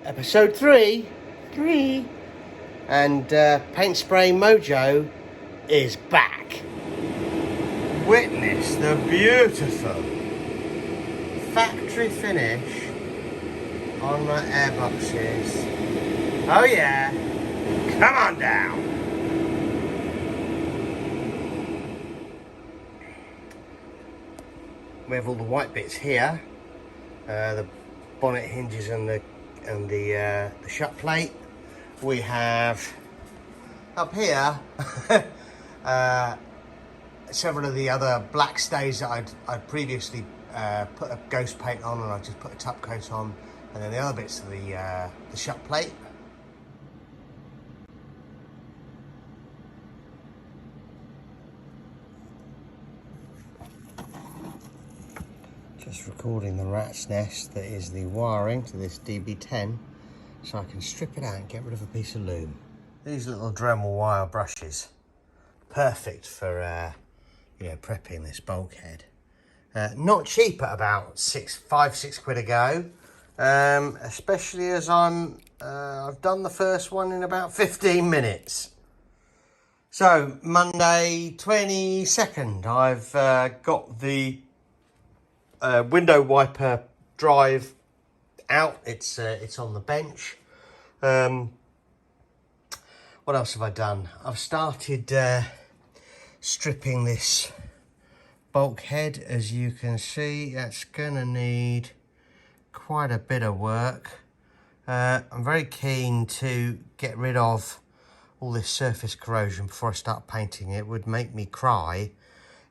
Episode 3, and Paint Spray Mojo is back. Witness the beautiful factory finish on my airboxes. Oh yeah, come on down. We have all the white bits here, the bonnet hinges and the shut plate. We have up here several of the other black stays that I'd previously put a ghost paint on, and I just put a top coat on, and then the other bits of the shut plate. Just recording the rat's nest that is the wiring to this DB10, so I can strip it out and get rid of a piece of loom. These little Dremel wire brushes, perfect for prepping this bulkhead. Not cheap at about 5-6 quid a go, especially as I've done the first one in about 15 minutes. So Monday 22nd, I've got the window wiper drive out. It's on the bench. What else have I done? I've started stripping this bulkhead. As you can see, that's gonna need quite a bit of work. I'm very keen to get rid of all this surface corrosion before I start painting it. It would make me cry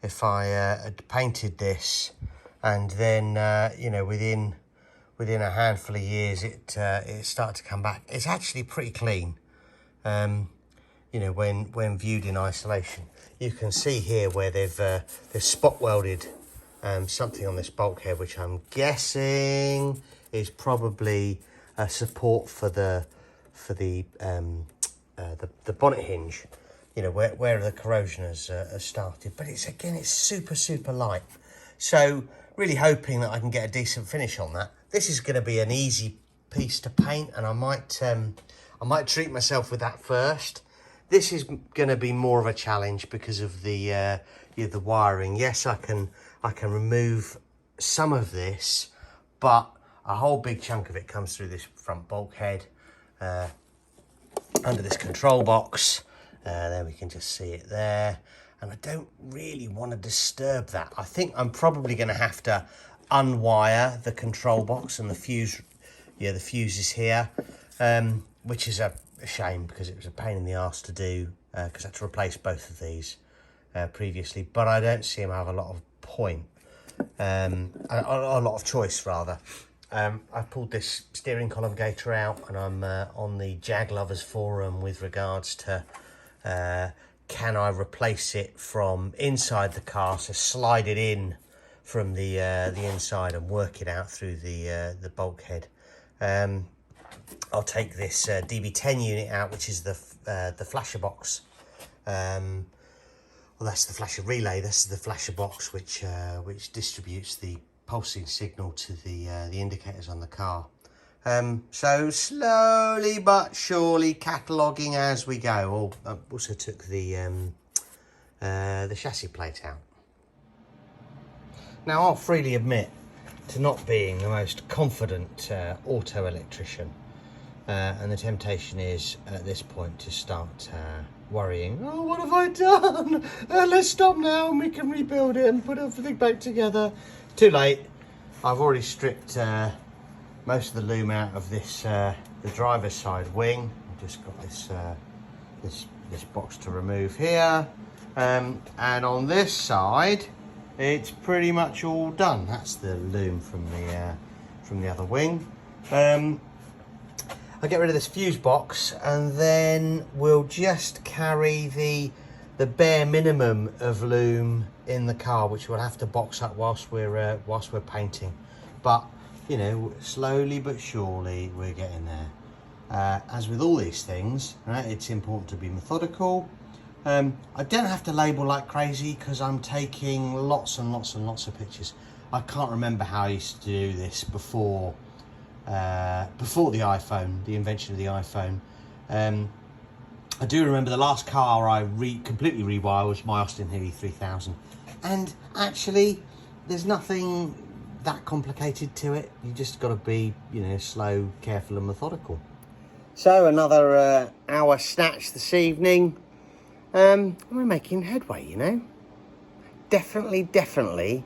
if I had painted this and then within a handful of years it started to come back. It's actually pretty clean, when viewed in isolation. You can see here where they've spot welded something on this bulkhead, which I'm guessing is probably a support for the bonnet hinge. Where the corrosion has started, but it's super light. So really hoping that I can get a decent finish on that. This is going to be an easy piece to paint, and I might treat myself with that first. This is going to be more of a challenge because of the wiring. Yes, I can remove some of this, but a whole big chunk of it comes through this front bulkhead under this control box. There we can just see it there. And I don't really want to disturb that. I think I'm probably going to have to unwire the control box and the fuse. Yeah, the fuse is here, which is a shame because it was a pain in the arse to do, because I had to replace both of these previously. But I don't see them have a lot of point, a lot of choice rather. I've pulled this steering column gator out, and I'm on the Jag Lovers forum with regards to can I replace it from inside the car, so slide it in from the inside and work it out through the bulkhead. I'll take this DB10 unit out, which is the flasher box. Well, that's the flasher relay. This is the flasher box, which distributes the pulsing signal to the indicators on the car. So slowly but surely cataloguing as we go. I also took the chassis plate out. Now, I'll freely admit to not being the most confident auto electrician, and the temptation is at this point to start worrying. Oh, what have I done? Let's stop now and we can rebuild it and put everything back together. Too late. I've already stripped most of the loom out of this the driver's side wing. I've just got this box to remove here, and on this side it's pretty much all done. That's the loom from the other wing. I'll get rid of this fuse box, and then we'll just carry the bare minimum of loom in the car, which we'll have to box up whilst we're painting. But slowly but surely we're getting there. As with all these things, right, it's important to be methodical. I don't have to label like crazy because I'm taking lots and lots and lots of pictures. I can't remember how I used to do this before before the iPhone, the invention of the iPhone. I do remember the last car I completely rewired was my Austin Healey 3000. And actually, there's nothing that complicated to it. You just got to be, you know, slow, careful and methodical. So another hour snatch this evening. We're making headway, you know. Definitely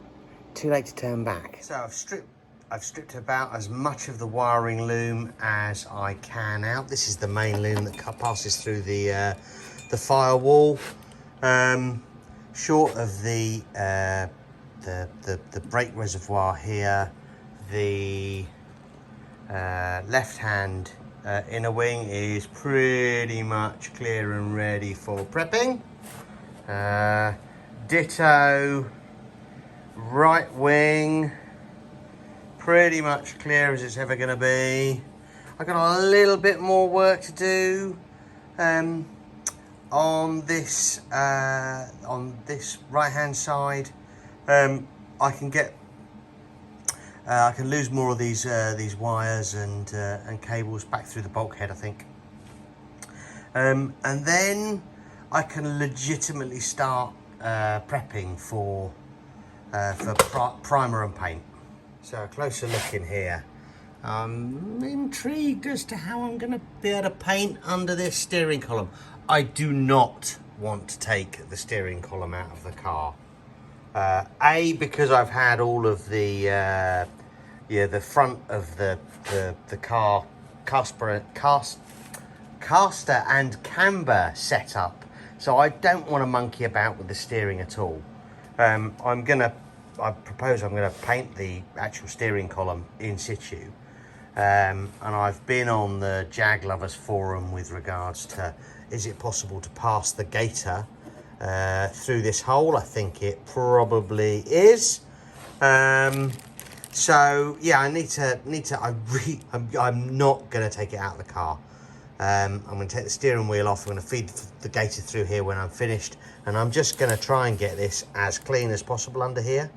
too late to turn back. So I've stripped about as much of the wiring loom as I can out. This is the main loom that passes through the firewall. Short of the brake reservoir here, the left-hand inner wing is pretty much clear and ready for prepping. Ditto right wing, pretty much clear as it's ever going to be. I've got a little bit more work to do on this right hand side. I can lose more of these wires and cables back through the bulkhead, I think, and then I can legitimately start prepping for primer and paint. So a closer look in here. I'm intrigued as to how I'm going to be able to paint under this steering column. I do not want to take the steering column out of the car. A, because I've had all of the front of the car caster and camber setup, so I don't want to monkey about with the steering at all. I propose I'm gonna paint the actual steering column in situ, and I've been on the Jag Lovers forum with regards to, is it possible to pass the gator through this hole? I think it probably is. So yeah, I'm not gonna take it out of the car. I'm going to take the steering wheel off. I'm going to feed the gator through here when I'm finished, and I'm just going to try and get this as clean as possible under here.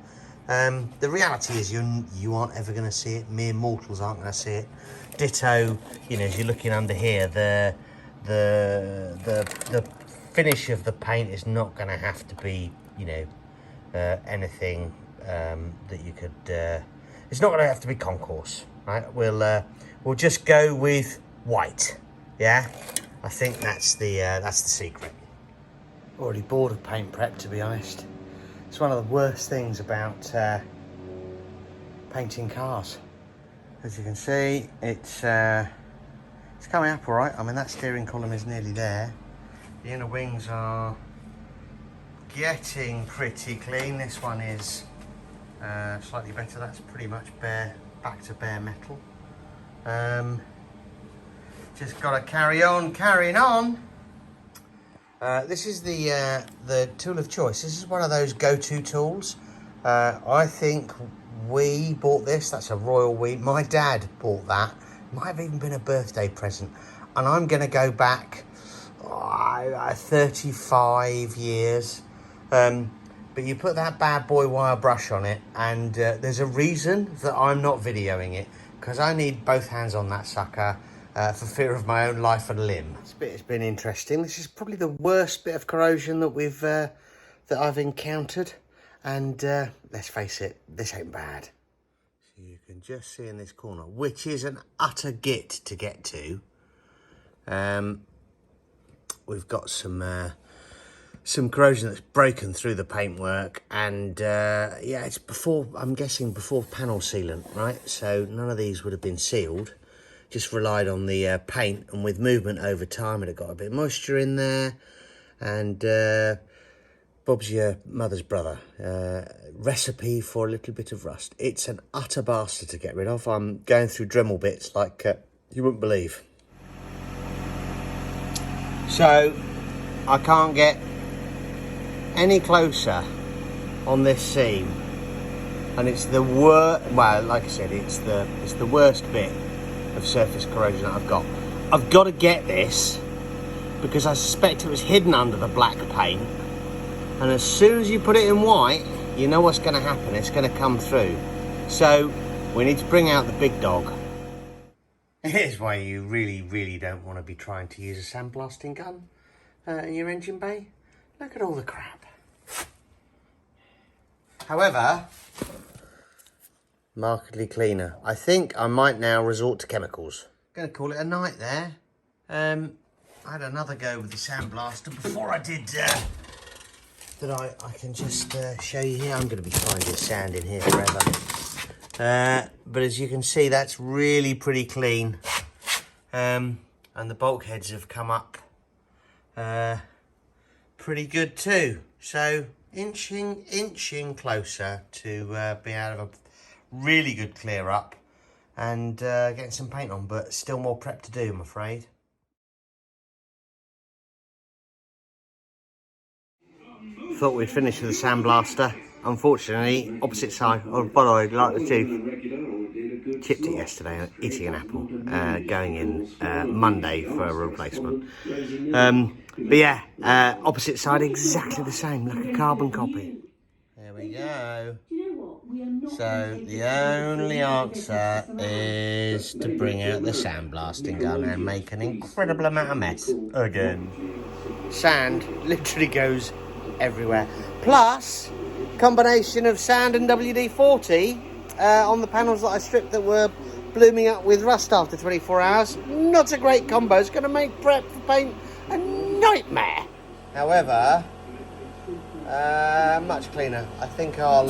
The reality is you aren't ever going to see it. Mere mortals aren't going to see it. Ditto, you know, as you're looking under here, the finish of the paint is not going to have to be, you know, anything that you could. It's not going to have to be concourse, right? We'll just go with white. Yeah, I think that's the secret. Already bored of paint prep, to be honest. It's one of the worst things about painting cars. As you can see, it's coming up all right. I mean, that steering column is nearly there. The inner wings are getting pretty clean. This one is slightly better. That's pretty much back to bare metal. Just got to carrying on. This is the tool of choice. This is one of those go-to tools. I think we bought this. That's a Royal We. My dad bought that. Might have even been a birthday present. And I'm going to go back 35 years. But you put that bad boy wire brush on it, and there's a reason that I'm not videoing it, because I need both hands on that sucker. For fear of my own life and limb. This bit has been interesting. This is probably the worst bit of corrosion that I've encountered, and let's face it, this ain't bad. So you can just see in this corner, which is an utter git to get to. We've got some corrosion that's broken through the paintwork, and yeah, it's I'm guessing before panel sealant, right? So none of these would have been sealed. Just relied on the paint, and with movement over time it had got a bit of moisture in there, and Bob's your mother's brother. Recipe for a little bit of rust. It's an utter bastard to get rid of. I'm going through Dremel bits like you wouldn't believe. So I can't get any closer on this seam, and it's the worst. Well, like I said, it's the worst bit of surface corrosion that I've got. I've got to get this because I suspect it was hidden under the black paint, and as soon as you put it in white, you know what's going to happen. It's going to come through. So we need to bring out the big dog. Here's why you really don't want to be trying to use a sandblasting gun in your engine bay. Look at all the crap. However, markedly cleaner. I think I might now resort to chemicals. Going to call it a night there. I had another go with the sandblaster before I did that I can just show you here. I'm going to be finding sand in here forever. But as you can see, that's really pretty clean. And the bulkheads have come up pretty good too. So inching closer to being out of a really good clear up and getting some paint on, but still more prep to do, I'm afraid. Thought we'd finish with the sandblaster. Unfortunately, opposite side, by the way, like the tooth, chipped it yesterday, eating an apple, going in Monday for a replacement. But yeah, opposite side exactly the same, like a carbon copy. There we go. So the only answer is to bring out the sandblasting gun and make an incredible amount of mess again. Sand literally goes everywhere. Plus, combination of sand and WD-40 on the panels that I stripped that were blooming up with rust after 24 hours. Not a great combo. It's going to make prep for paint a nightmare. However, much cleaner. I think I'll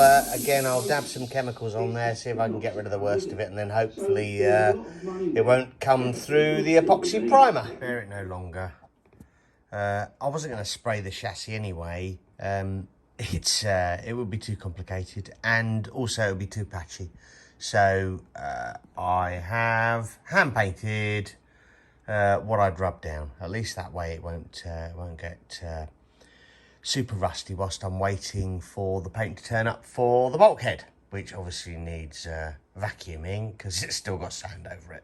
dab some chemicals on there, see if I can get rid of the worst of it, and then hopefully it won't come through the epoxy primer. Bear it no longer. I wasn't going to spray the chassis anyway. It would be too complicated, and also it would be too patchy. So I have hand painted what I'd rubbed down. At least that way it won't get super rusty whilst I'm waiting for the paint to turn up for the bulkhead, which obviously needs vacuuming because it's still got sand over it.